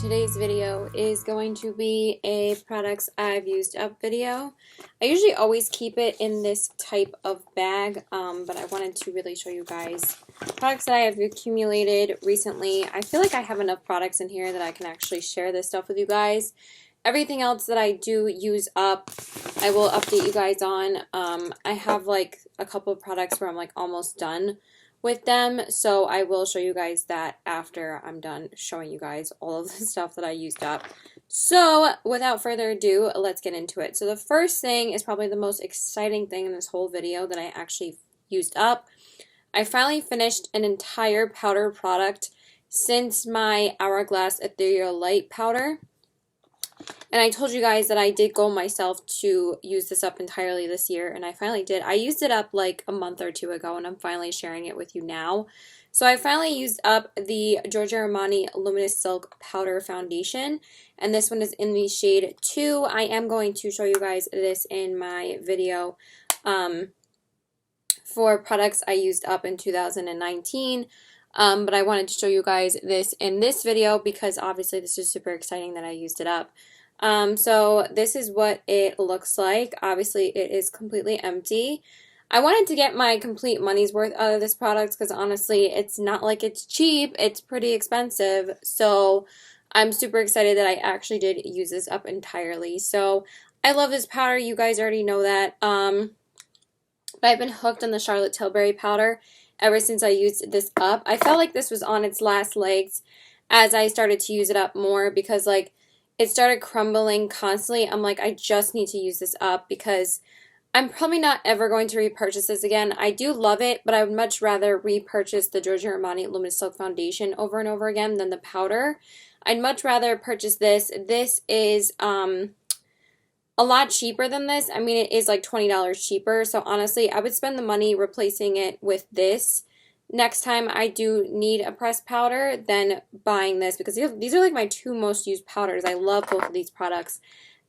today's video is going to be a products I've used up video. I usually always keep it in this type of bag, but I wanted to really show you guys products that I have accumulated recently. I feel like I have enough products in here that I can actually share this stuff with you guys. Everything else that I do use up, I will update you guys on. I have like a couple of products where I'm like almost done with them, so I will show you guys that after I'm done showing you guys all of the stuff that I used up. So without further ado, let's get into it. So the first thing is probably the most exciting thing in this whole video that I actually used up. I finally finished an entire powder product since my Hourglass Ethereal Light powder. And I told you guys that I did goal myself to use this up entirely this year, and I finally did. I used it up like a month or two ago, and I'm finally sharing it with you now. So I finally used up the Giorgio Armani Luminous Silk Powder Foundation, and this one is in the shade 2. I am going to show you guys this in my video for products I used up in 2019. But I wanted to show you guys this in this video because obviously this is super exciting that I used it up. So this is what it looks like. Obviously it is completely empty. I wanted to get my complete money's worth out of this product because honestly it's not like it's cheap, it's pretty expensive. So I'm super excited that I actually did use this up entirely. So I love this powder, you guys already know that. But I've been hooked on the Charlotte Tilbury powder ever since I used this up. I felt like this was on its last legs as I started to use it up more because like it started crumbling constantly. I'm like, I just need to use this up because I'm probably not ever going to repurchase this again. I do love it, but I would much rather repurchase the Giorgio Armani Luminous Silk Foundation over and over again than the powder. I'd much rather purchase this. This is a lot cheaper than this. I mean, it is like $20 cheaper. So honestly, I would spend the money replacing it with this next time I do need a pressed powder than buying this because these are like my two most used powders. I love both of these products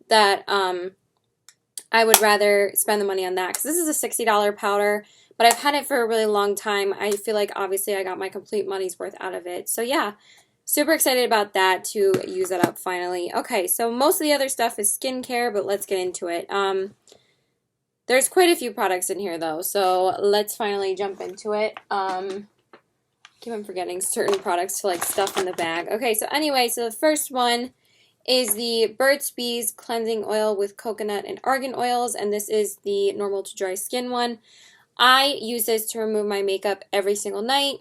that I would rather spend the money on that because this is a $60 powder, but I've had it for a really long time. I feel like obviously I got my complete money's worth out of it. So yeah. Super excited about that to use that up finally. Okay, so most of the other stuff is skincare, but let's get into it. There's quite a few products in here though, so let's finally jump into it. Keep on forgetting certain products to like stuff in the bag. Okay, so anyway, so the first one is the Burt's Bees Cleansing Oil with Coconut and Argan Oils, and this is the normal to dry skin one. I use this to remove my makeup every single night.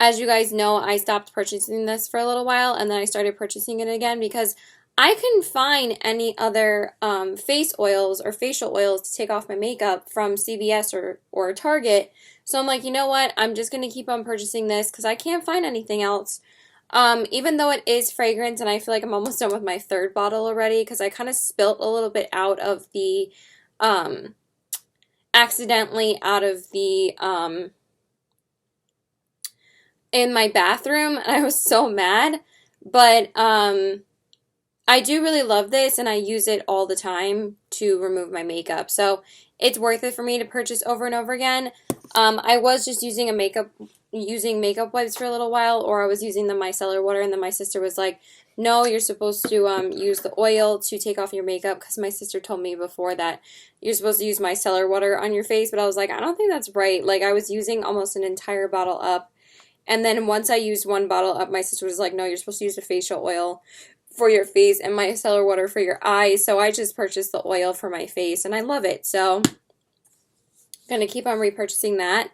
As you guys know, I stopped purchasing this for a little while, and then I started purchasing it again because I couldn't find any other face oils or facial oils to take off my makeup from CVS or Target. So I'm like, you know what? I'm just going to keep on purchasing this because I can't find anything else. Even though it is fragrance, and I feel like I'm almost done with my third bottle already because I kind of spilt a little bit out of the, accidentally out of the, in my bathroom, and I was so mad, but I do really love this, and I use it all the time to remove my makeup, so it's worth it for me to purchase over and over again. I was just using makeup wipes for a little while, or I was using the micellar water, and then my sister was like, no, you're supposed to use the oil to take off your makeup, because my sister told me before that you're supposed to use micellar water on your face, but I was like, I don't think that's right. Like, I was using almost an entire bottle up. And then once I used one bottle up, my sister was like, no, you're supposed to use a facial oil for your face and micellar water for your eyes. So I just purchased the oil for my face, and I love it. So I'm going to keep on repurchasing that.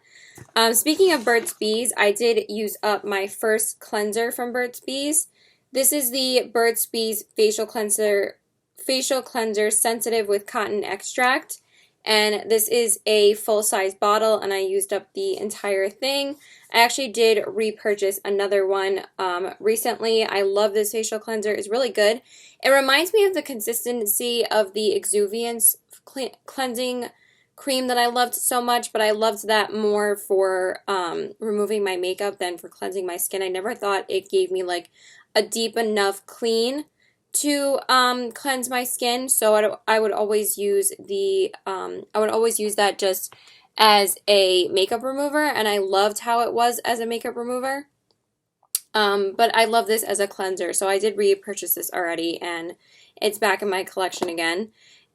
Speaking of Burt's Bees, I did use up my first cleanser from Burt's Bees. This is the Burt's Bees Facial Cleanser Sensitive with Cotton Extract. And this is a full-size bottle, and I used up the entire thing. I actually did repurchase another one recently. I love this facial cleanser. It's really good. It reminds me of the consistency of the Exuviance cleansing cream that I loved so much, but I loved that more for removing my makeup than for cleansing my skin. I never thought it gave me like a deep enough clean to cleanse my skin, so I would always use that just as a makeup remover, and I loved how it was as a makeup remover. But I love this as a cleanser, so I did repurchase this already, and it's back in my collection again.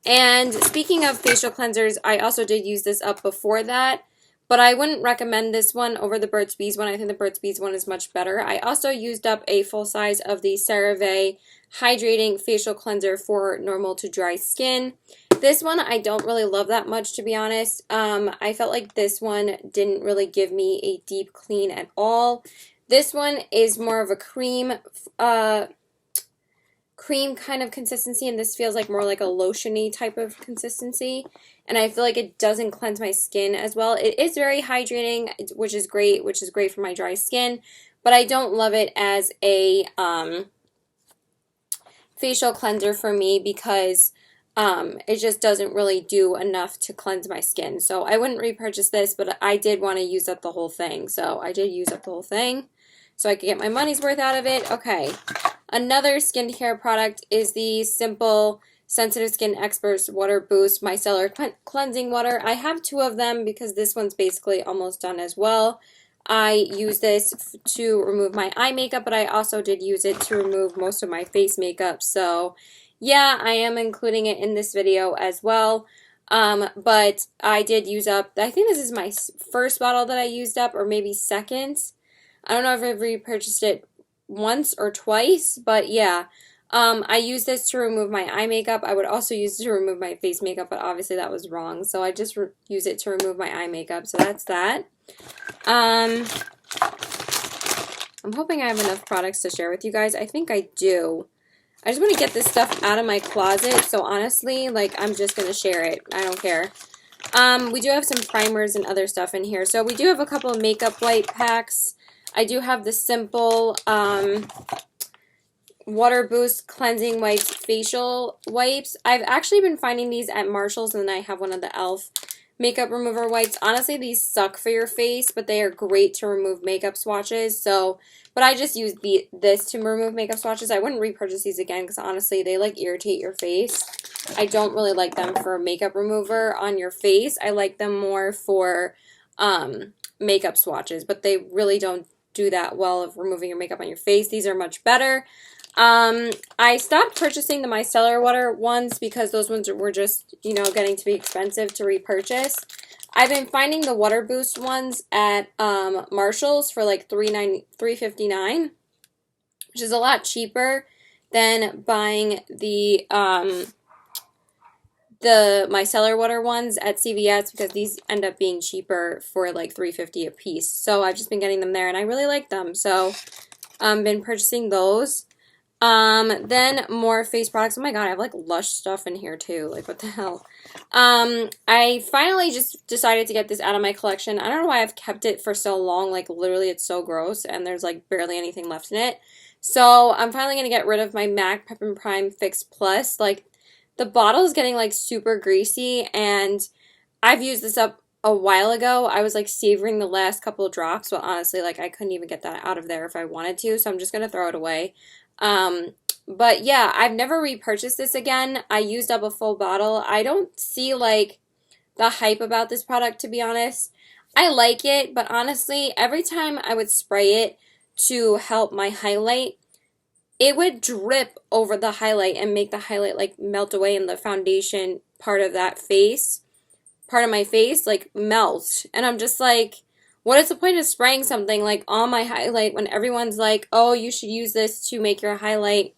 And speaking of facial cleansers, I also did use this up before that, but I wouldn't recommend this one over the Burt's Bees one. I think the Burt's Bees one is much better. I also used up a full size of the CeraVe Hydrating Facial Cleanser for normal to dry skin. This one I don't really love that much, to be honest. I felt like this one didn't really give me a deep clean at all. This one is more of a cream kind of consistency, and this feels like more like a lotiony type of consistency, and I feel like it doesn't cleanse my skin as well. It is very hydrating, which is great for my dry skin, but I don't love it as a facial cleanser for me because it just doesn't really do enough to cleanse my skin. So I wouldn't repurchase this, but I did want to use up the whole thing, so I did use up the whole thing so I could get my money's worth out of it. Okay. Another skincare product is the Simple Sensitive Skin Experts Water Boost Micellar Cleansing Water. I have two of them because this one's basically almost done as well. I use this to remove my eye makeup, but I also did use it to remove most of my face makeup. So yeah, I am including it in this video as well. But I did use up, I think this is my first bottle that I used up, or maybe second. I don't know if I've repurchased it once or twice, but yeah, I use this to remove my eye makeup. I would also use it to remove my face makeup, but obviously that was wrong, so I just use it to remove my eye makeup, so that's that. I'm hoping I have enough products to share with you guys. I think I do. I just want to get this stuff out of my closet, so honestly, like, I'm just going to share it. I don't care. We do have some primers and other stuff in here, so we do have a couple of makeup wipe packs. I do have the Simple Water Boost Cleansing Wipes Facial Wipes. I've actually been finding these at Marshall's, and then I have one of the e.l.f. makeup remover wipes. Honestly, these suck for your face, but they are great to remove makeup swatches. So, but I just use this to remove makeup swatches. I wouldn't repurchase these again because honestly, they like irritate your face. I don't really like them for makeup remover on your face. I like them more for makeup swatches, but they really don't do that well of removing your makeup on your face. These are much better. I stopped purchasing the micellar water ones because those ones were just, you know, getting to be expensive to repurchase. I've been finding the Water Boost ones at Marshall's for like $3.59, which is a lot cheaper than buying the micellar water ones at CVS because these end up being cheaper for like $3.50 a piece. So I've just been getting them there and I really like them. So I've been purchasing those. Then more face products. Oh my god, I have like Lush stuff in here too. Like what the hell? I finally just decided to get this out of my collection. I don't know why I've kept it for so long. Like literally it's so gross and there's like barely anything left in it. So I'm finally going to get rid of my MAC Prep and Prime Fix Plus. Like the bottle is getting like super greasy and I've used this up a while ago. I was like savoring the last couple of drops, but honestly like I couldn't even get that out of there if I wanted to, so I'm just going to throw it away. But yeah, I've never repurchased this again. I used up a full bottle. I don't see like the hype about this product, to be honest. I like it, but honestly, every time I would spray it to help my highlight, it would drip over the highlight and make the highlight like melt away in the foundation part of that face, part of my face, like melt. And I'm just like, what is the point of spraying something like on my highlight when everyone's like, oh, you should use this to make your highlight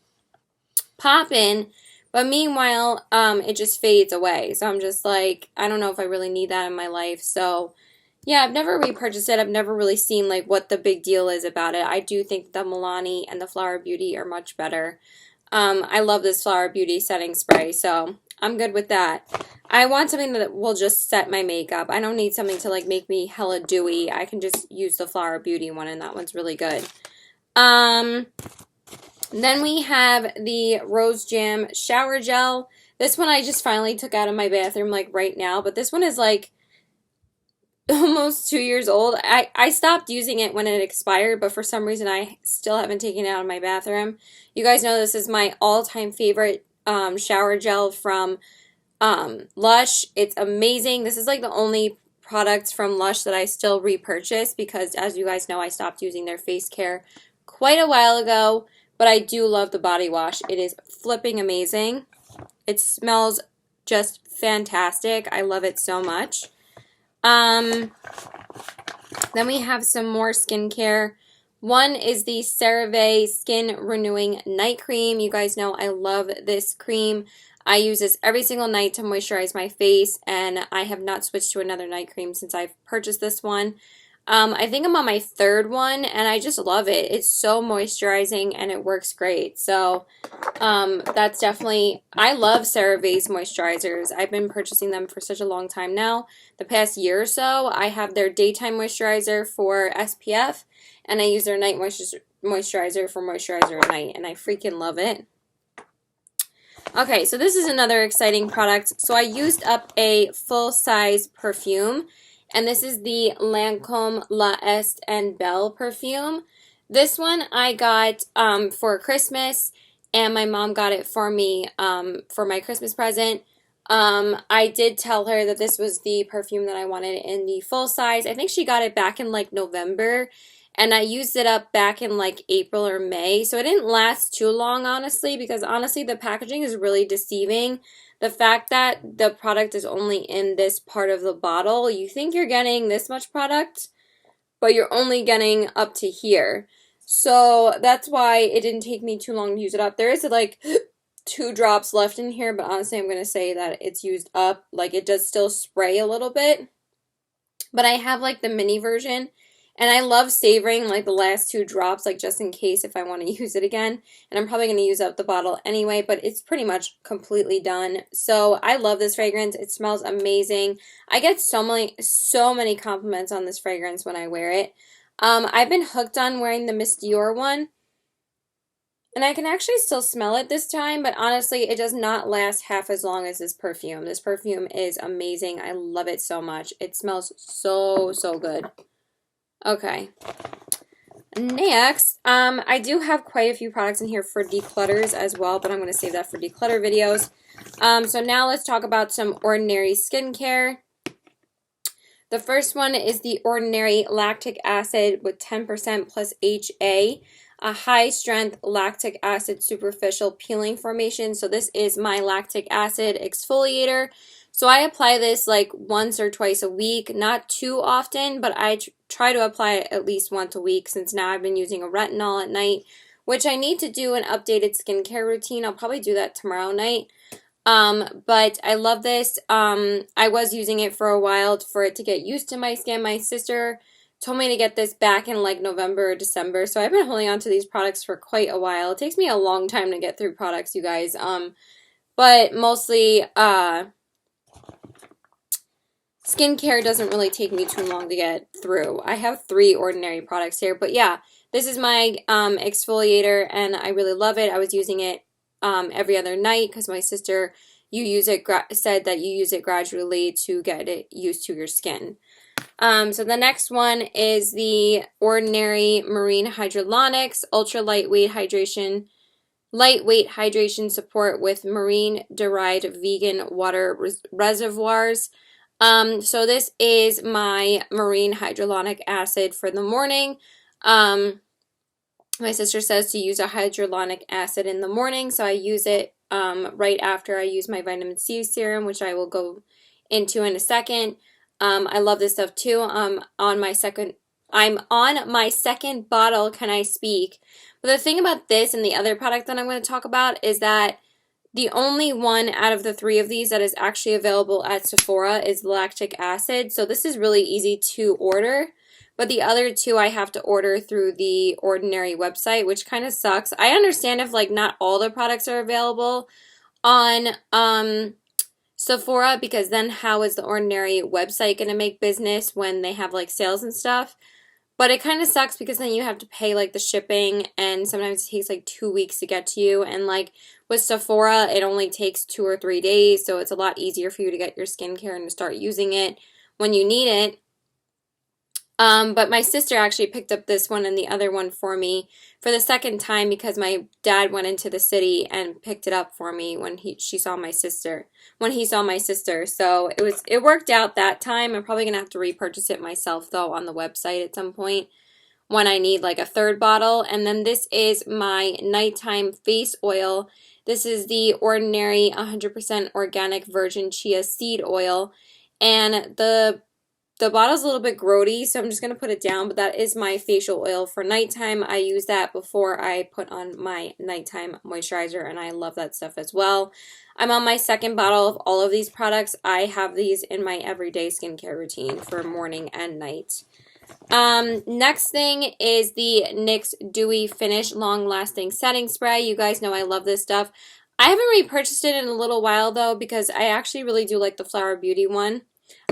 pop in, but meanwhile, it just fades away. So I'm just like, I don't know if I really need that in my life. So yeah, I've never repurchased it. I've never really seen like what the big deal is about it. I do think the Milani and the Flower Beauty are much better. I love this Flower Beauty setting spray, so I'm good with that. I want something that will just set my makeup. I don't need something to like make me hella dewy. I can just use the Flower Beauty one, and that one's really good. Then we have the Rose Jam Shower Gel. This one I just finally took out of my bathroom like right now, but this one is like almost 2 years old. I stopped using it when it expired, but for some reason I still haven't taken it out of my bathroom. You guys know this is my all-time favorite shower gel from Lush. It's amazing. This is like the only product from Lush that I still repurchase because, as you guys know, I stopped using their face care quite a while ago, but I do love the body wash. It is flipping amazing. It smells just fantastic. I love it so much. Then we have some more skincare. One is the CeraVe Skin Renewing Night Cream. You guys know I love this cream. I use this every single night to moisturize my face, and I have not switched to another night cream since I've purchased this one. I think I'm on my third one, and I just love it. It's so moisturizing, and it works great. So that's definitely, I love CeraVe's moisturizers. I've been purchasing them for such a long time now. The past year or so, I have their daytime moisturizer for SPF, and I use their night moisturizer for moisturizer at night, and I freaking love it. Okay, so this is another exciting product. So I used up a full-size perfume, and this is the Lancome La Est and Belle perfume. This one I got for Christmas, and my mom got it for me for my Christmas present. I did tell her that this was the perfume that I wanted in the full size. I think she got it back in like November, and I used it up back in like April or May. So it didn't last too long, honestly, because honestly the packaging is really deceiving. The fact that the product is only in this part of the bottle, you think you're getting this much product, but you're only getting up to here. So that's why it didn't take me too long to use it up. There is like 2 drops left in here, but honestly I'm going to say that it's used up. Like it does still spray a little bit, but I have like the mini version. And I love savoring like the last 2 drops, like just in case if I want to use it again. And I'm probably going to use up the bottle anyway, but it's pretty much completely done. So I love this fragrance. It smells amazing. I get so many compliments on this fragrance when I wear it. I've been hooked on wearing the Miss Dior one. And I can actually still smell it this time, but honestly, it does not last half as long as this perfume. This perfume is amazing. I love it so much. It smells so, so good. Okay, next, I do have quite a few products in here for declutters as well, but I'm going to save that for declutter videos. So now let's talk about some Ordinary skincare. The first one is the Ordinary Lactic Acid with 10% plus HA, a high-strength lactic acid superficial peeling formation. So this is my lactic acid exfoliator. So I apply this like once or twice a week, not too often, but I try to apply it at least once a week since now I've been using a retinol at night, which I need to do an updated skincare routine. I'll probably do that tomorrow night. But I love this. I was using it for a while for it to get used to my skin. My sister told me to get this back in like November or December, so I've been holding on to these products for quite a while. It takes me a long time to get through products, you guys. But mostly, skincare doesn't really take me too long to get through. I have 3 Ordinary products here, but yeah, this is my exfoliator, and I really love it. I was using it every other night because my sister said that you use it gradually to get it used to your skin. So the next one is the Ordinary Marine Hydrolonics Ultra Lightweight Hydration Support with Marine-Derived Vegan Water Reservoirs. So this is my marine hydrolonic acid for the morning. My sister says to use a hyaluronic acid in the morning, so I use it right after I use my vitamin C serum, which I will go into in a second. I love this stuff too. I'm on my second bottle, can I speak? But the thing about this and the other product that I'm going to talk about is that the only one out of the 3 of these that is actually available at Sephora is lactic acid. So this is really easy to order. But the other 2 I have to order through the Ordinary website, which kind of sucks. I understand if like not all the products are available on Sephora, because then how is the Ordinary website going to make business when they have like sales and stuff? But it kind of sucks because then you have to pay like the shipping, and sometimes it takes like 2 weeks to get to you. And like with Sephora, it only takes 2 or 3 days, so it's a lot easier for you to get your skincare and to start using it when you need it. But my sister actually picked up this one and the other one for me for the second time because my dad went into the city and picked it up for me when he saw my sister. So it worked out that time. I'm probably gonna have to repurchase it myself though on the website at some point when I need like a third bottle. And then this is my nighttime face oil. This is the Ordinary 100% organic virgin chia seed oil. And the bottle's a little bit grody, so I'm just going to put it down, but that is my facial oil for nighttime. I use that before I put on my nighttime moisturizer, and I love that stuff as well. I'm on my second bottle of all of these products. I have these in my everyday skincare routine for morning and night. Next thing is the NYX Dewy Finish Long Lasting Setting Spray. You guys know I love this stuff. I haven't repurchased it in a little while though, because I actually really do like the Flower Beauty one.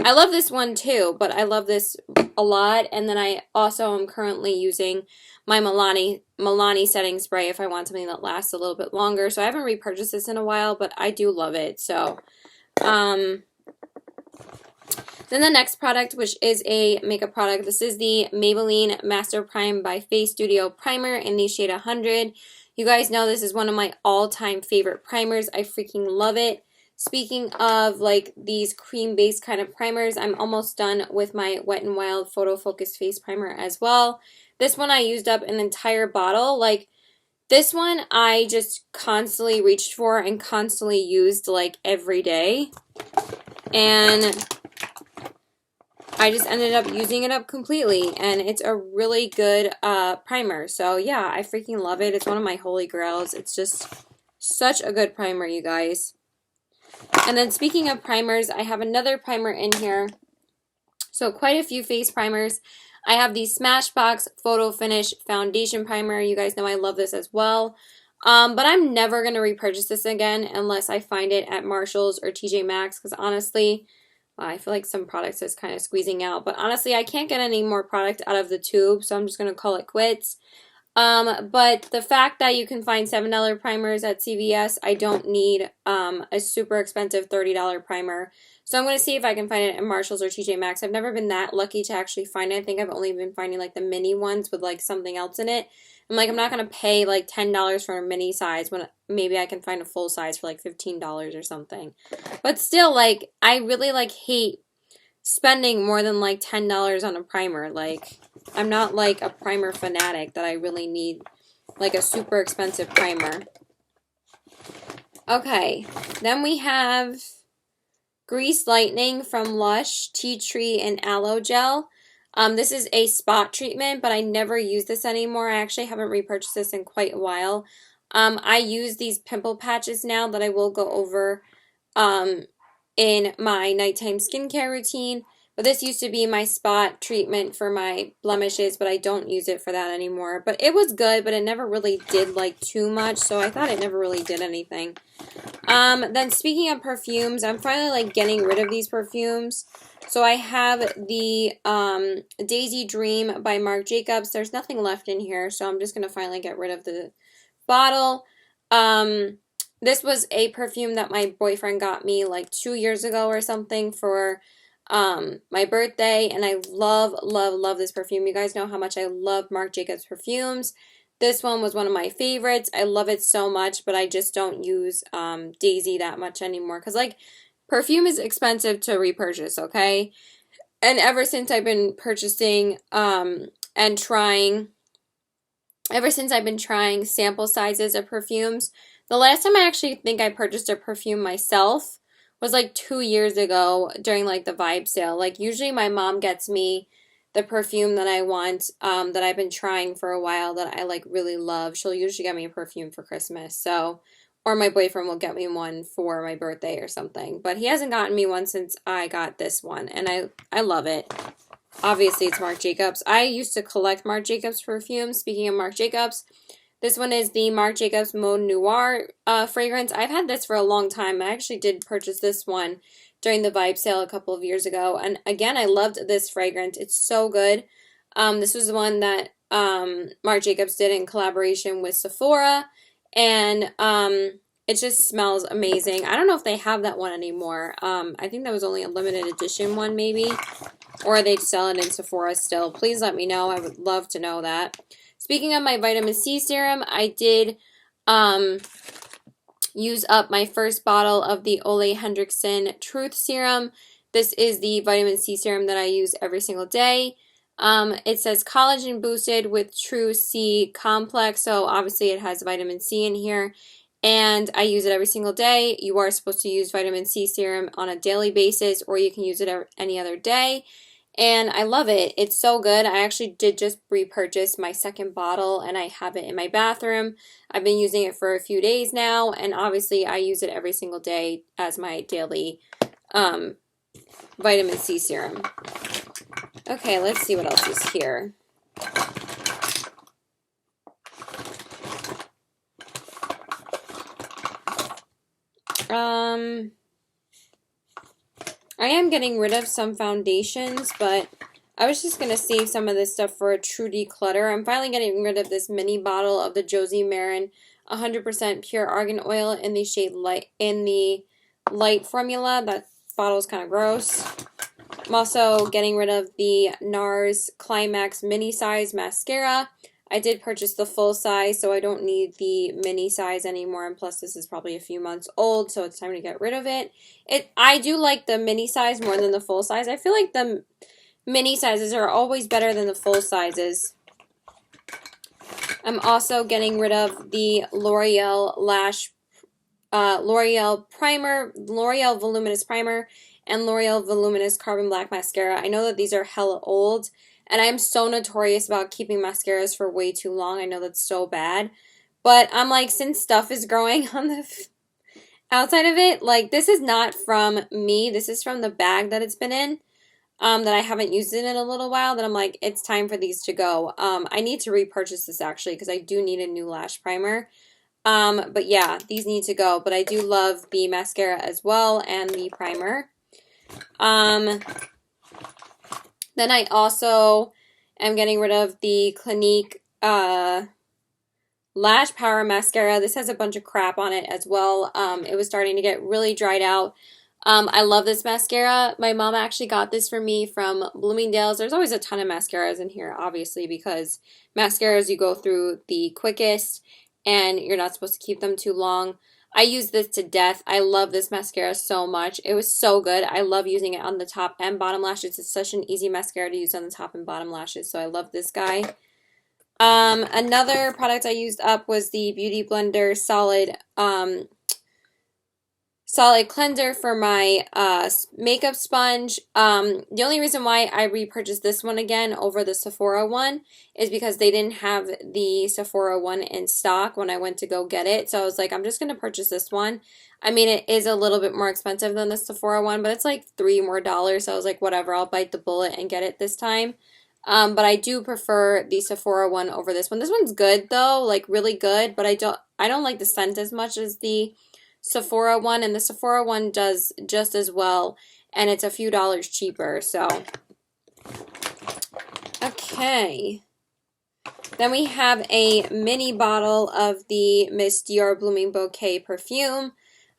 I love this one too, but I love this a lot. And then I also am currently using my Milani setting spray if I want something that lasts a little bit longer. So I haven't repurchased this in a while, but I do love it. So, then the next product, which is a makeup product, this is the Maybelline Master Prime by Face Studio Primer in the shade 100. You guys know this is one of my all-time favorite primers. I freaking love it. Speaking of like these cream-based kind of primers, I'm almost done with my Wet n Wild Photo Focus Face Primer as well. This one I used up an entire bottle. Like this one I just constantly reached for and constantly used like every day. And I just ended up using it up completely, and it's a really good primer. So yeah, I freaking love it. It's one of my holy grails. It's just such a good primer, you guys. And then speaking of primers, I have another primer in here. So quite a few face primers. I have the Smashbox Photo Finish Foundation Primer. You guys know I love this as well. But I'm never going to repurchase this again unless I find it at Marshall's or TJ Maxx, because honestly, I feel like some products is kind of squeezing out. But honestly, I can't get any more product out of the tube, so I'm just going to call it quits. But the fact that you can find $7 primers at CVS, I don't need a super expensive $30 primer. So I'm going to see if I can find it at Marshall's or TJ Maxx. I've never been that lucky to actually find it. I think I've only been finding like the mini ones with like something else in it. I'm like, I'm not going to pay like $10 for a mini size when maybe I can find a full size for like $15 or something. But still, like, I really like hate spending more than like $10 on a primer. Like, I'm not like a primer fanatic that I really need like a super expensive primer. Okay, then we have Grease Lightning from Lush Tea Tree and Aloe Gel. This is a spot treatment, but I never use this anymore. I actually haven't repurchased this in quite a while. I use these pimple patches now that I will go over in my nighttime skincare routine. But this used to be my spot treatment for my blemishes, but I don't use it for that anymore. But it was good, but it never really did like too much, so I thought it never really did anything. Then speaking of perfumes, I'm finally like getting rid of these perfumes. So I have the Daisy Dream by Marc Jacobs. There's nothing left in here, so I'm just going to finally get rid of the bottle. This was a perfume that my boyfriend got me like 2 years ago or something for my birthday, and I love, love, love this perfume. You guys know how much I love Marc Jacobs perfumes. This one was one of my favorites. I love it so much, but I just don't use Daisy that much anymore, because like perfume is expensive to repurchase, okay? And ever since I've been purchasing and trying, ever since I've been trying sample sizes of perfumes, the last time I actually think I purchased a perfume myself was like 2 years ago during like the Vibe sale. Like usually my mom gets me the perfume that I want, that I've been trying for a while that I like really love. She'll usually get me a perfume for Christmas. So, or my boyfriend will get me one for my birthday or something. But he hasn't gotten me one since I got this one, and I love it. Obviously, it's Marc Jacobs. I used to collect Marc Jacobs perfumes. Speaking of Marc Jacobs, this one is the Marc Jacobs Maude Noir fragrance. I've had this for a long time. I actually did purchase this one during the Vibe sale a couple of years ago. And again, I loved this fragrance. It's so good. This was the one that Marc Jacobs did in collaboration with Sephora. And it just smells amazing. I don't know if they have that one anymore. I think that was only a limited edition one maybe. Or they sell it in Sephora still. Please let me know. I would love to know that. Speaking of my vitamin C serum, I did use up my first bottle of the Ole Henriksen Truth Serum. This is the vitamin C serum that I use every single day. It says collagen boosted with True C complex, so obviously it has vitamin C in here, and I use it every single day. You are supposed to use vitamin C serum on a daily basis, or you can use it any other day, and I love it. It's so good. I actually did just repurchase my second bottle, and I have it in my bathroom. I've been using it for a few days now, and obviously I use it every single day as my daily vitamin C serum. Okay, let's see what else is here. I am getting rid of some foundations, but I was just going to save some of this stuff for a true declutter. I'm finally getting rid of this mini bottle of the Josie Maran 100% pure argan oil in the shade light, in the light formula. That bottle is kind of gross. I'm also getting rid of the NARS Climax mini size mascara. I did purchase the full size, so I don't need the mini size anymore, and plus this is probably a few months old, so it's time to get rid of it. I do like the mini size more than the full size. I feel like the mini sizes are always better than the full sizes. I'm also getting rid of the L'Oreal L'Oreal Primer, L'Oreal Voluminous Primer, and L'Oreal Voluminous Carbon Black Mascara. I know that these are hella old, and I'm so notorious about keeping mascaras for way too long. I know that's so bad. But I'm like, since stuff is growing on the outside of it, like, this is not from me. This is from the bag that it's been in, that I haven't used it in a little while, that I'm like, it's time for these to go. I need to repurchase this, actually, because I do need a new lash primer. But yeah, these need to go. But I do love the mascara as well, and the primer. Then I also am getting rid of the Clinique Lash Power Mascara. This has a bunch of crap on it as well. It was starting to get really dried out. I love this mascara. My mom actually got this for me from Bloomingdale's. There's always a ton of mascaras in here, obviously, because mascaras you go through the quickest, and you're not supposed to keep them too long. I use this to death. I love this mascara so much. It was so good. I love using it on the top and bottom lashes. It's such an easy mascara to use on the top and bottom lashes, so I love this guy. Another product I used up was the Beauty Blender Solid Cleanser for my makeup sponge. The only reason why I repurchased this one again over the Sephora one is because they didn't have the Sephora one in stock when I went to go get it. So I was like, I'm just going to purchase this one. I mean, it is a little bit more expensive than the Sephora one, but it's like $3 more. So I was like, whatever, I'll bite the bullet and get it this time. But I do prefer the Sephora one over this one. This one's good though, like really good, but I don't like the scent as much as the Sephora one, and the Sephora one does just as well, and it's a few dollars cheaper. So okay, then we have a mini bottle of the Miss Dior Blooming Bouquet perfume.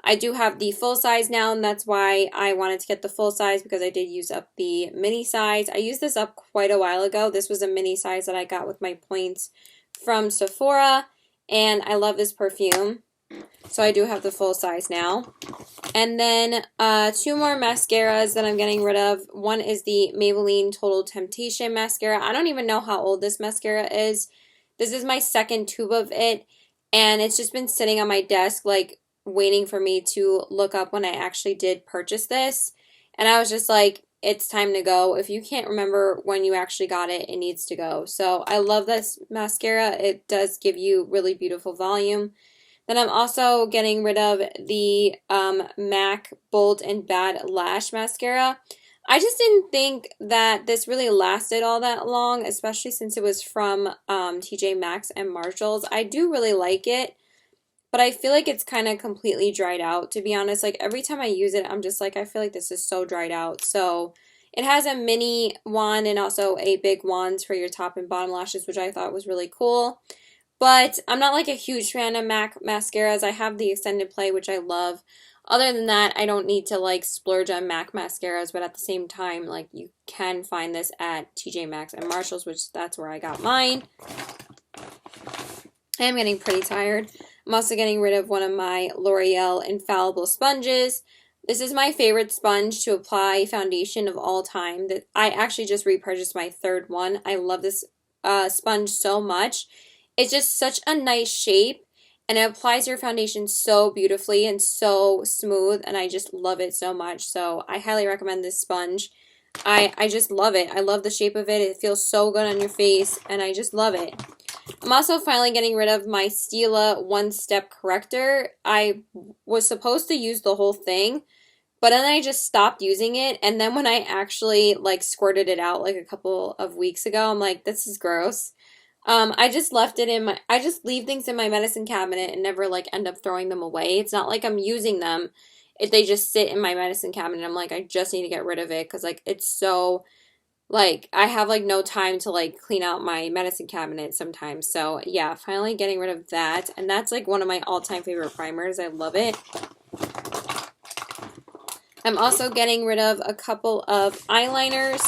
I do have the full size now, and that's why I wanted to get the full size, because I did use up the mini size. I used this up quite a while ago. This was a mini size that I got with my points from Sephora, and I love this perfume. So I do have the full size now. And then two more mascaras that I'm getting rid of. One is the Maybelline Total Temptation mascara. I don't even know how old this mascara is. This is my second tube of it, and it's just been sitting on my desk, like, waiting for me to look up when I actually did purchase this. And I was just like, it's time to go. If you can't remember when you actually got it, it needs to go. So I love this mascara. It does give you really beautiful volume. Then I'm also getting rid of the MAC Bold and Bad Lash Mascara. I just didn't think that this really lasted all that long, especially since it was from TJ Maxx and Marshalls. I do really like it, but I feel like it's kind of completely dried out, to be honest. Like, every time I use it, I'm just like, I feel like this is so dried out. So it has a mini wand and also a big wand for your top and bottom lashes, which I thought was really cool. But I'm not like a huge fan of MAC mascaras. I have the Extended Play, which I love. Other than that, I don't need to like splurge on MAC mascaras, but at the same time, like, you can find this at TJ Maxx and Marshalls, which that's where I got mine. I'm getting pretty tired. I'm also getting rid of one of my L'Oreal Infallible sponges. This is my favorite sponge to apply foundation of all time. That I actually just repurchased my third one. I love this sponge so much. It's just such a nice shape, and it applies your foundation so beautifully and so smooth, and I just love it so much. So I highly recommend this sponge. I just love it. I love the shape of it. It feels so good on your face, and I just love it. I'm also finally getting rid of my Stila one-step corrector. I was supposed to use the whole thing, but then I just stopped using it, and then when I actually like squirted it out like a couple of weeks ago, I'm like, this is gross. I just left it in my, I just leave things in my medicine cabinet and never like end up throwing them away. It's not like I'm using them. If they just sit in my medicine cabinet, I'm like, I just need to get rid of it because like it's so, like, I have like no time to like clean out my medicine cabinet sometimes. So yeah, finally getting rid of that. And that's like one of my all-time favorite primers. I love it. I'm also getting rid of a couple of eyeliners.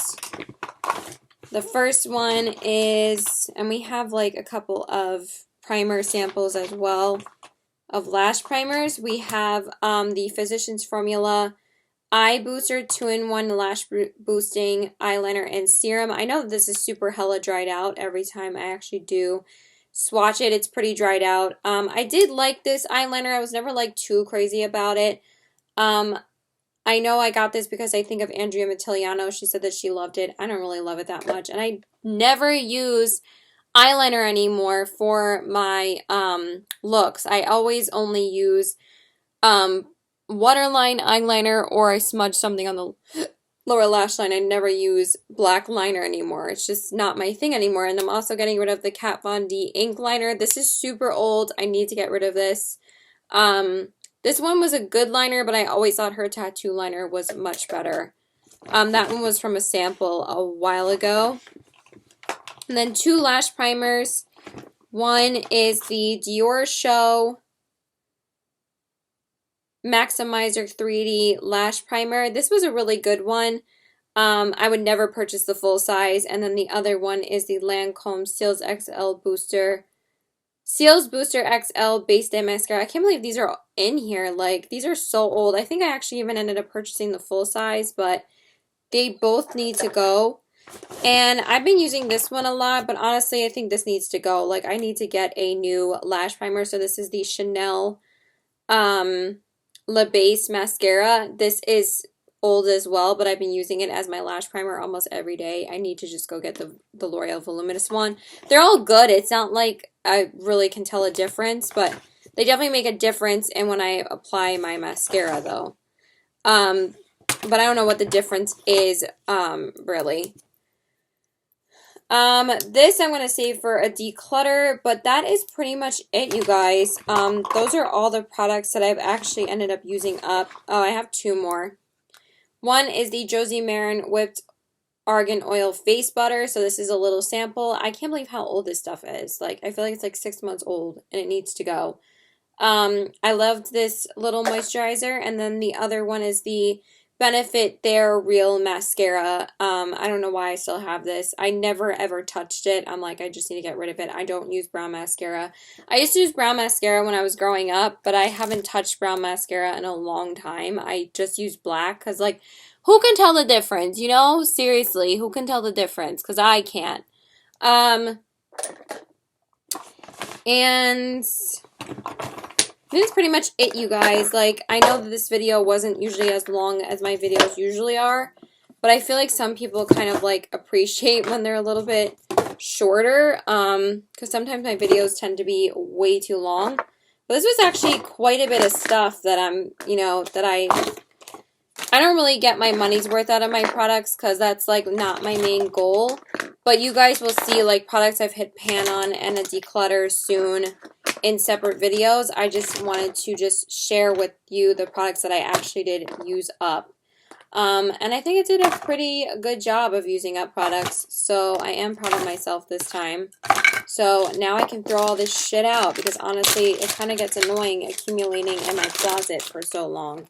The first one is, and we have like a couple of primer samples as well of lash primers. We have the Physicians Formula Eye Booster 2-in-1 Lash Boosting Eyeliner and Serum. I know that this is super hella dried out every time I actually do swatch it. It's pretty dried out. I did like this eyeliner. I was never like too crazy about it. I know I got this because I think of Andrea Mattiliano. She said that she loved it. I don't really love it that much. And I never use eyeliner anymore for my looks. I always only use waterline eyeliner, or I smudge something on the lower lash line. I never use black liner anymore. It's just not my thing anymore. And I'm also getting rid of the Kat Von D ink liner. This is super old. I need to get rid of this. This one was a good liner, but I always thought her tattoo liner was much better. That one was from a sample a while ago. And then two lash primers. One is the Dior Show Maximizer 3D Lash Primer. This was a really good one. I would never purchase the full size. And then the other one is the Lancome Cils XL Booster. Cils Booster XL Base Day Mascara. I can't believe these are in here. Like, these are so old. I think I actually even ended up purchasing the full size, but they both need to go. And I've been using this one a lot, but honestly, I think this needs to go. Like, I need to get a new lash primer. So this is the Chanel La Base Mascara. This is old as well, but I've been using it as my lash primer almost every day. I need to just go get the L'Oreal Voluminous one. They're all good. It's not like I really can tell a difference, but they definitely make a difference in when I apply my mascara, though. But I don't know what the difference is, really. This I'm going to save for a declutter, but that is pretty much it, you guys. Those are all the products that I've actually ended up using up. Oh, I have two more. One is the Josie Maran Whipped Argan Oil Face Butter. So this is a little sample. I can't believe how old this stuff is. Like, I feel like it's like 6 months old and it needs to go. I loved this little moisturizer. And then the other one is the Benefit They're Real Mascara. I don't know why I still have this. I never ever touched it. I'm like, I just need to get rid of it. I don't use brown mascara. I used to use brown mascara when I was growing up, but I haven't touched brown mascara in a long time. I just use black because, like, who can tell the difference? You know, seriously, who can tell the difference? Because I can't. And this is pretty much it, you guys. Like, I know that this video wasn't usually as long as my videos usually are, but I feel like some people kind of, like, appreciate when they're a little bit shorter, because sometimes my videos tend to be way too long. But this was actually quite a bit of stuff that I'm, you know, that I don't really get my money's worth out of my products because that's, like, not my main goal. But you guys will see, like, products I've hit pan on and a declutter soon in separate videos. I just wanted to just share with you the products that I actually did use up. And I think I did a pretty good job of using up products, so I am proud of myself this time. So now I can throw all this shit out because honestly, it kind of gets annoying accumulating in my closet for so long.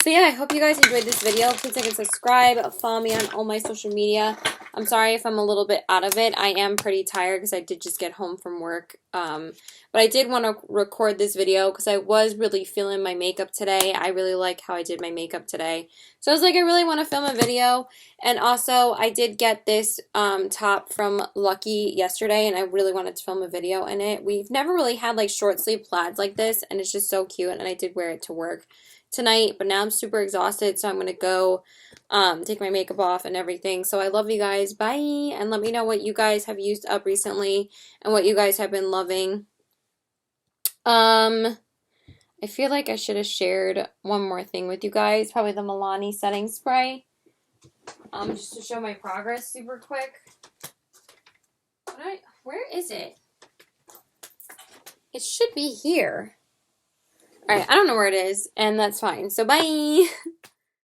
So yeah, I hope you guys enjoyed this video. Please like and subscribe. Follow me on all my social media. I'm sorry if I'm a little bit out of it. I am pretty tired because I did just get home from work. But I did want to record this video because I was really feeling my makeup today. I really like how I did my makeup today. So I was like, I really want to film a video. And also, I did get this top from Lucky yesterday, and I really wanted to film a video in it. We've never really had like short sleeve plaids like this, and it's just so cute, and I did wear it to work tonight, but now I'm super exhausted, so I'm going to go take my makeup off and everything. So I love you guys. Bye. And let me know what you guys have used up recently and what you guys have been loving. I feel like I should have shared one more thing with you guys. Probably the Milani setting spray. Just to show my progress super quick. Where is it? It should be here. Alright, I don't know where it is, and that's fine. So bye!